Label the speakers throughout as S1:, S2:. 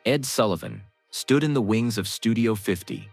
S1: Ed Sullivan stood in the wings of Studio 50,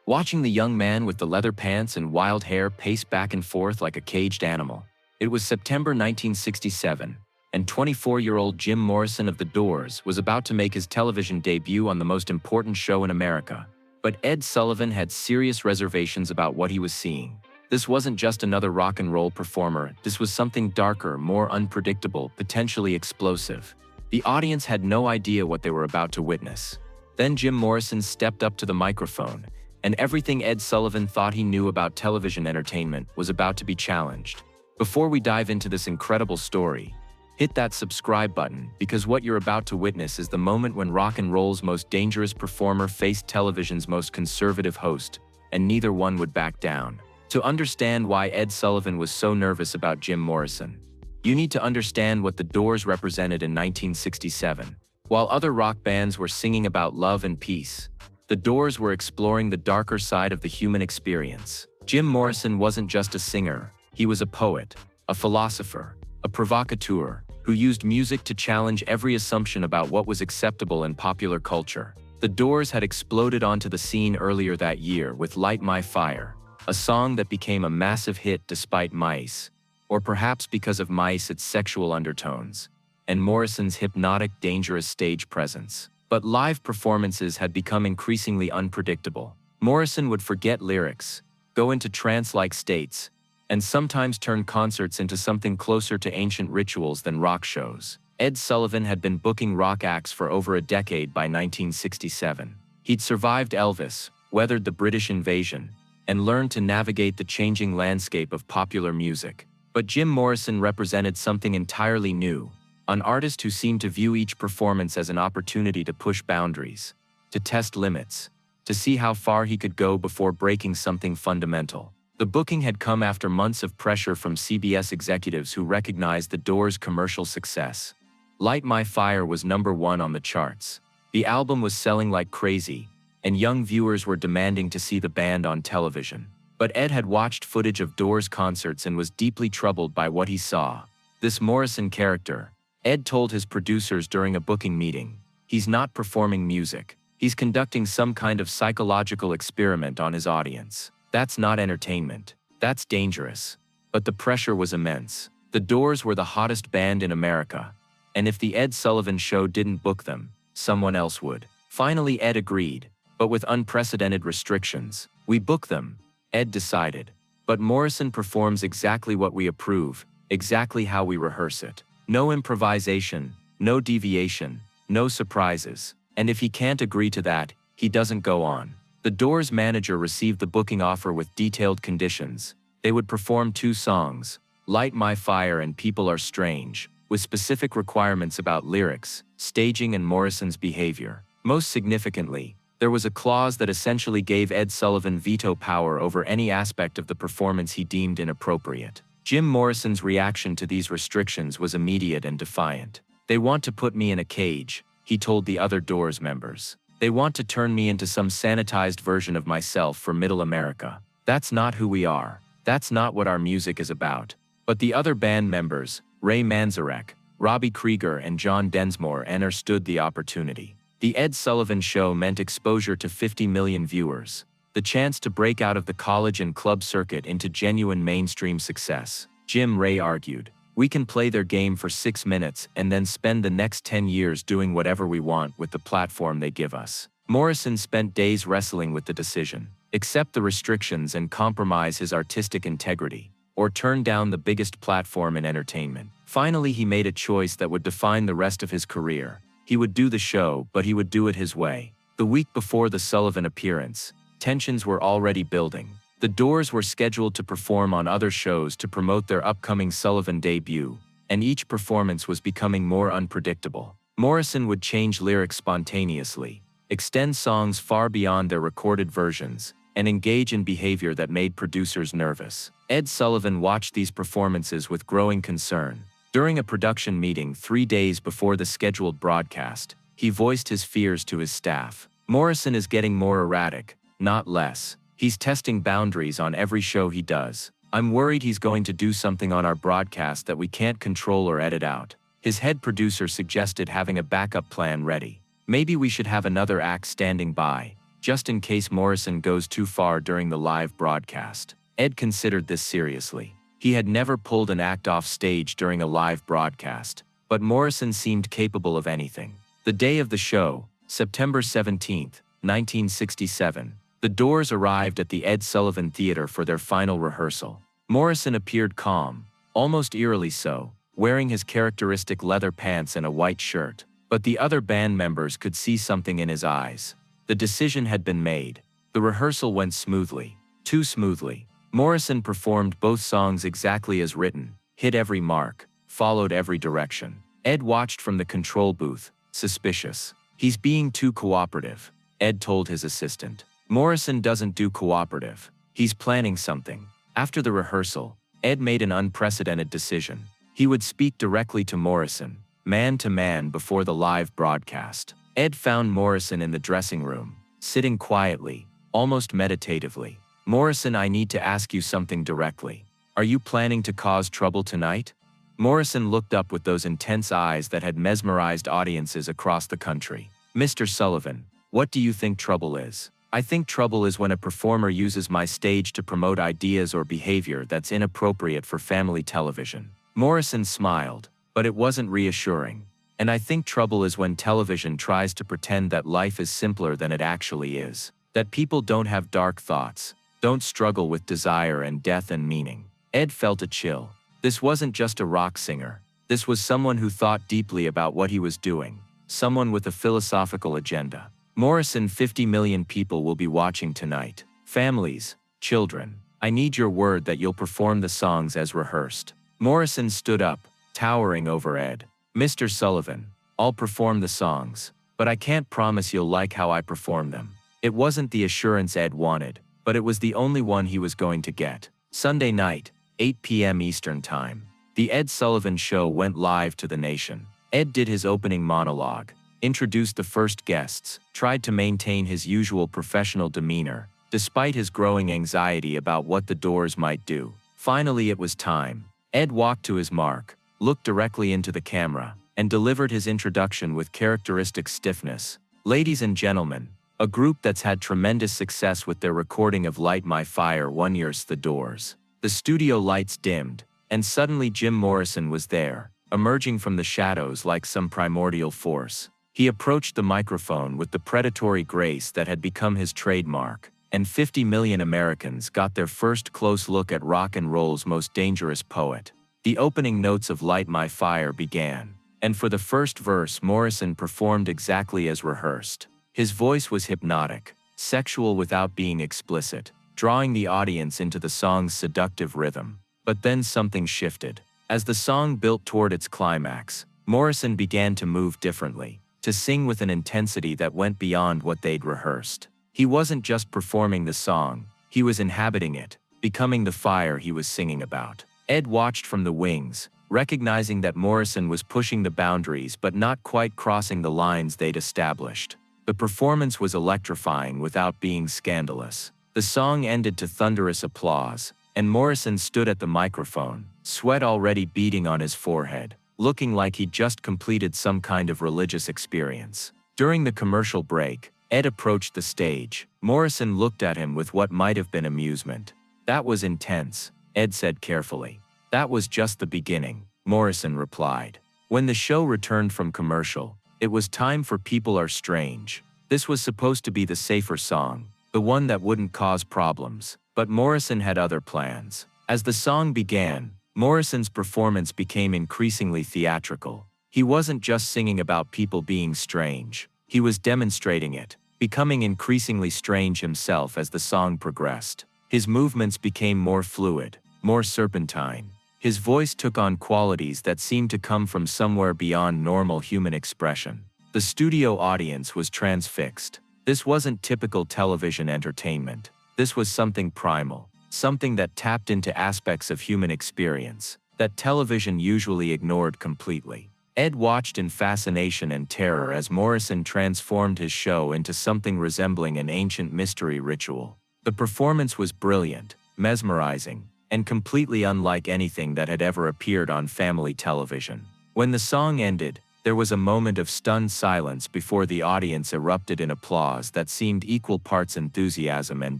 S1: watching the young man with the leather pants and wild hair pace back and forth like a caged animal. It was September 1967, and 24-year-old Jim Morrison of The Doors was about to make his television debut on the most important show in America. But Ed Sullivan had serious reservations about what he was seeing. This wasn't just another rock and roll performer, this was something darker, more unpredictable, potentially explosive. The audience had no idea what they were about to witness. Then Jim Morrison stepped up to the microphone, and everything Ed Sullivan thought he knew about television entertainment was about to be challenged. Before we dive into this incredible story, hit that subscribe button, because what you're about to witness is the moment when rock and roll's most dangerous performer faced television's most conservative host, and neither one would back down. To understand why Ed Sullivan was so nervous about Jim Morrison, you need to understand what The Doors represented in 1967. While other rock bands were singing about love and peace, The Doors were exploring the darker side of the human experience. Jim Morrison wasn't just a singer, he was a poet, a philosopher, a provocateur, who used music to challenge every assumption about what was acceptable in popular culture. The Doors had exploded onto the scene earlier that year with Light My Fire, a song that became a massive hit despite mice, or perhaps because of mice its sexual undertones, and Morrison's hypnotic, dangerous stage presence. But live performances had become increasingly unpredictable. Morrison would forget lyrics, go into trance-like states, and sometimes turn concerts into something closer to ancient rituals than rock shows. Ed Sullivan had been booking rock acts for over a decade by 1967. He'd survived Elvis, weathered the British invasion, and learned to navigate the changing landscape of popular music. But Jim Morrison represented something entirely new, an artist who seemed to view each performance as an opportunity to push boundaries, to test limits, to see how far he could go before breaking something fundamental. The booking had come after months of pressure from CBS executives who recognized The Doors' commercial success. Light My Fire was #1 on the charts. The album was selling like crazy, and young viewers were demanding to see the band on television. But Ed had watched footage of Doors concerts and was deeply troubled by what he saw. This Morrison character, Ed told his producers during a booking meeting, he's not performing music. He's conducting some kind of psychological experiment on his audience. That's not entertainment. That's dangerous. But the pressure was immense. The Doors were the hottest band in America, and if the Ed Sullivan Show didn't book them, someone else would. Finally, Ed agreed, but with unprecedented restrictions. We book them, Ed decided. But Morrison performs exactly what we approve, exactly how we rehearse it. No improvisation, no deviation, no surprises. And if he can't agree to that, he doesn't go on. The Doors manager received the booking offer with detailed conditions. They would perform 2 songs, Light My Fire and People Are Strange, with specific requirements about lyrics, staging, and Morrison's behavior. Most significantly, there was a clause that essentially gave Ed Sullivan veto power over any aspect of the performance he deemed inappropriate. Jim Morrison's reaction to these restrictions was immediate and defiant. "They want to put me in a cage," he told the other Doors members. "They want to turn me into some sanitized version of myself for Middle America. That's not who we are. That's not what our music is about." But the other band members, Ray Manzarek, Robbie Krieger, and John Densmore, understood the opportunity. The Ed Sullivan Show meant exposure to 50 million viewers, the chance to break out of the college and club circuit into genuine mainstream success. Jim Ray argued, "We can play their game for 6 minutes and then spend the next 10 years doing whatever we want with the platform they give us." Morrison spent days wrestling with the decision: accept the restrictions and compromise his artistic integrity, or turn down the biggest platform in entertainment. Finally, he made a choice that would define the rest of his career. He would do the show, but he would do it his way. The week before the Sullivan appearance, tensions were already building. The Doors were scheduled to perform on other shows to promote their upcoming Sullivan debut, and each performance was becoming more unpredictable. Morrison would change lyrics spontaneously, extend songs far beyond their recorded versions, and engage in behavior that made producers nervous. Ed Sullivan watched these performances with growing concern. During a production meeting 3 days before the scheduled broadcast, he voiced his fears to his staff. "Morrison is getting more erratic, not less. He's testing boundaries on every show he does. I'm worried he's going to do something on our broadcast that we can't control or edit out." His head producer suggested having a backup plan ready. Maybe we should have another act standing by, just in case Morrison goes too far during the live broadcast. Ed considered this seriously. He had never pulled an act off stage during a live broadcast, but Morrison seemed capable of anything. The day of the show, September 17, 1967, the Doors arrived at the Ed Sullivan Theater for their final rehearsal. Morrison appeared calm, almost eerily so, wearing his characteristic leather pants and a white shirt, but the other band members could see something in his eyes. The decision had been made. The rehearsal went smoothly, too smoothly. Morrison performed both songs exactly as written, hit every mark, followed every direction. Ed watched from the control booth, suspicious. "He's being too cooperative," Ed told his assistant. "Morrison doesn't do cooperative. He's planning something." After the rehearsal, Ed made an unprecedented decision. He would speak directly to Morrison, man to man, before the live broadcast. Ed found Morrison in the dressing room, sitting quietly, almost meditatively. "Morrison, I need to ask you something directly. Are you planning to cause trouble tonight?" Morrison looked up with those intense eyes that had mesmerized audiences across the country. "Mr. Sullivan, what do you think trouble is?" "I think trouble is when a performer uses my stage to promote ideas or behavior that's inappropriate for family television." Morrison smiled, but it wasn't reassuring. "And I think trouble is when television tries to pretend that life is simpler than it actually is. That people don't have dark thoughts, don't struggle with desire and death and meaning." Ed felt a chill. This wasn't just a rock singer. This was someone who thought deeply about what he was doing. Someone with a philosophical agenda. "Morrison, 50 million people will be watching tonight. Families, children. I need your word that you'll perform the songs as rehearsed." Morrison stood up, towering over Ed. "Mr. Sullivan, I'll perform the songs, but I can't promise you'll like how I perform them." It wasn't the assurance Ed wanted, but it was the only one he was going to get. Sunday night, 8 p.m. Eastern Time. The Ed Sullivan Show went live to the nation. Ed did his opening monologue, introduced the first guests, tried to maintain his usual professional demeanor, despite his growing anxiety about what the Doors might do. Finally, it was time. Ed walked to his mark, looked directly into the camera, and delivered his introduction with characteristic stiffness. "Ladies and gentlemen, a group that's had tremendous success with their recording of Light My Fire 1 year's The Doors." The studio lights dimmed, and suddenly Jim Morrison was there, emerging from the shadows like some primordial force. He approached the microphone with the predatory grace that had become his trademark, and 50 million Americans got their first close look at rock and roll's most dangerous poet. The opening notes of Light My Fire began, and for the first verse Morrison performed exactly as rehearsed. His voice was hypnotic, sexual without being explicit, drawing the audience into the song's seductive rhythm. But then something shifted. As the song built toward its climax, Morrison began to move differently, to sing with an intensity that went beyond what they'd rehearsed. He wasn't just performing the song, he was inhabiting it, becoming the fire he was singing about. Ed watched from the wings, recognizing that Morrison was pushing the boundaries but not quite crossing the lines they'd established. The performance was electrifying without being scandalous. The song ended to thunderous applause, and Morrison stood at the microphone, sweat already beading on his forehead, looking like he'd just completed some kind of religious experience. During the commercial break, Ed approached the stage. Morrison looked at him with what might have been amusement. "That was intense," Ed said carefully. "That was just the beginning," Morrison replied. When the show returned from commercial, it was time for People Are Strange. This was supposed to be the safer song, the one that wouldn't cause problems, but Morrison had other plans. As the song began, Morrison's performance became increasingly theatrical. He wasn't just singing about people being strange, he was demonstrating it, becoming increasingly strange himself as the song progressed. His movements became more fluid, more serpentine. His voice took on qualities that seemed to come from somewhere beyond normal human expression. The studio audience was transfixed. This wasn't typical television entertainment. This was something primal, something that tapped into aspects of human experience that television usually ignored completely. Ed watched in fascination and terror as Morrison transformed his show into something resembling an ancient mystery ritual. The performance was brilliant, mesmerizing, and completely unlike anything that had ever appeared on family television. When the song ended, There was a moment of stunned silence before the audience erupted in applause that seemed equal parts enthusiasm and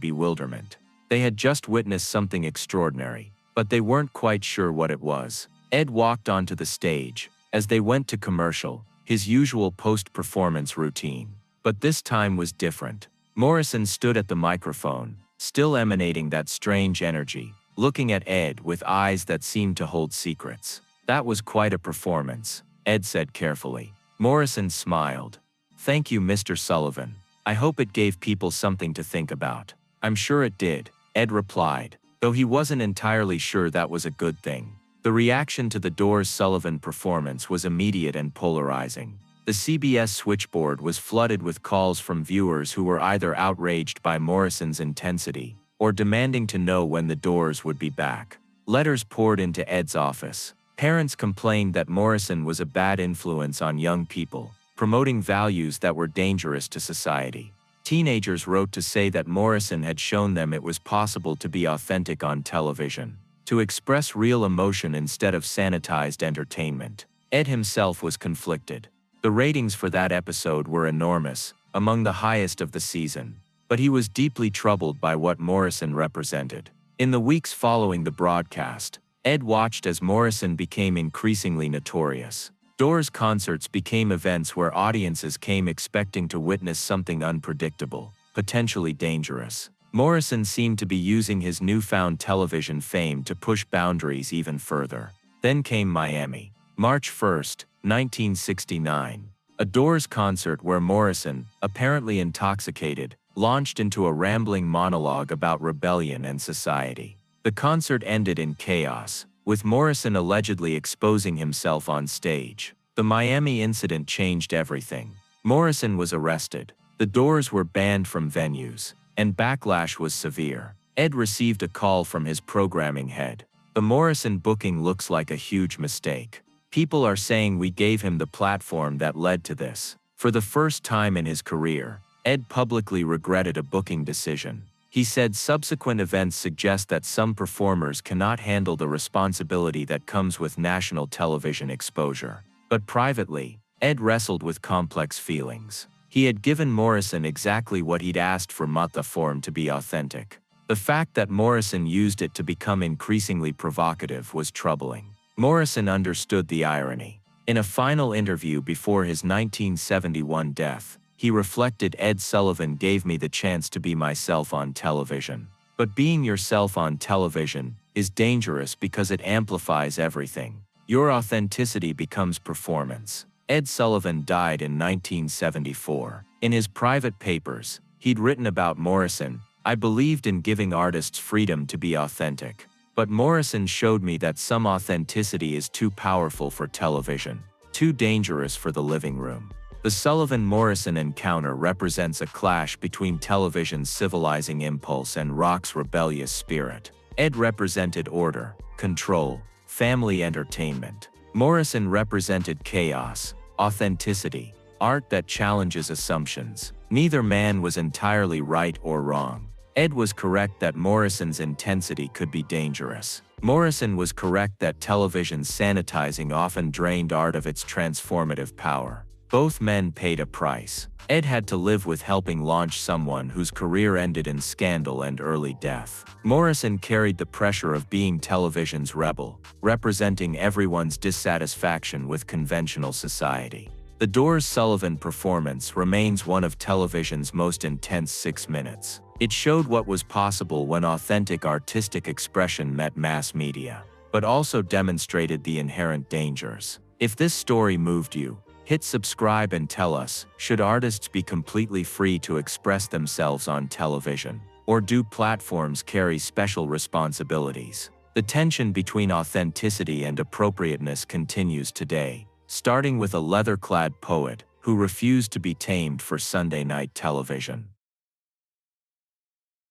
S1: bewilderment. They had just witnessed something extraordinary, but they weren't quite sure what it was. Ed walked onto the stage. As they went to commercial, his usual post-performance routine. But this time was different. Morrison stood at the microphone, still emanating that strange energy, looking at Ed with eyes that seemed to hold secrets. "That was quite a performance," Ed said carefully. Morrison smiled. "Thank you, Mr. Sullivan. I hope it gave people something to think about." "I'm sure it did," Ed replied, though he wasn't entirely sure that was a good thing. The reaction to the Doors' Sullivan performance was immediate and polarizing. The CBS switchboard was flooded with calls from viewers who were either outraged by Morrison's intensity or demanding to know when the Doors would be back. Letters poured into Ed's office. Parents complained that Morrison was a bad influence on young people, promoting values that were dangerous to society. Teenagers wrote to say that Morrison had shown them it was possible to be authentic on television, to express real emotion instead of sanitized entertainment. Ed himself was conflicted. The ratings for that episode were enormous, among the highest of the season, but he was deeply troubled by what Morrison represented. In the weeks following the broadcast, Ed watched as Morrison became increasingly notorious. Doors concerts became events where audiences came expecting to witness something unpredictable, potentially dangerous. Morrison seemed to be using his newfound television fame to push boundaries even further. Then came Miami. March 1, 1969. A Doors concert where Morrison, apparently intoxicated, launched into a rambling monologue about rebellion and society. The concert ended in chaos, with Morrison allegedly exposing himself on stage. The Miami incident changed everything. Morrison was arrested. The Doors were banned from venues, and backlash was severe. Ed received a call from his programming head. "The Morrison booking looks like a huge mistake. People are saying we gave him the platform that led to this." For the first time in his career, Ed publicly regretted a booking decision. He said subsequent events suggest that some performers cannot handle the responsibility that comes with national television exposure. But privately, Ed wrestled with complex feelings. He had given Morrison exactly what he'd asked for: the form to be authentic. The fact that Morrison used it to become increasingly provocative was troubling. Morrison understood the irony. In a final interview before his 1971 death, he reflected, "Ed Sullivan gave me the chance to be myself on television. But being yourself on television is dangerous because it amplifies everything. Your authenticity becomes performance." Ed Sullivan died in 1974. In his private papers, he'd written about Morrison, "I believed in giving artists freedom to be authentic. But Morrison showed me that some authenticity is too powerful for television, too dangerous for the living room." The Sullivan-Morrison encounter represents a clash between television's civilizing impulse and rock's rebellious spirit. Ed represented order, control, family entertainment. Morrison represented chaos, authenticity, art that challenges assumptions. Neither man was entirely right or wrong. Ed was correct that Morrison's intensity could be dangerous. Morrison was correct that television's sanitizing often drained art of its transformative power. Both men paid a price. Ed had to live with helping launch someone whose career ended in scandal and early death. Morrison carried the pressure of being television's rebel, representing everyone's dissatisfaction with conventional society. The Doors' Sullivan performance remains one of television's most intense 6 minutes. It showed what was possible when authentic artistic expression met mass media, but also demonstrated the inherent dangers. If this story moved you, hit subscribe and tell us, should artists be completely free to express themselves on television? Or do platforms carry special responsibilities? The tension between authenticity and appropriateness continues today, starting with a leather-clad poet who refused to be tamed for Sunday night television.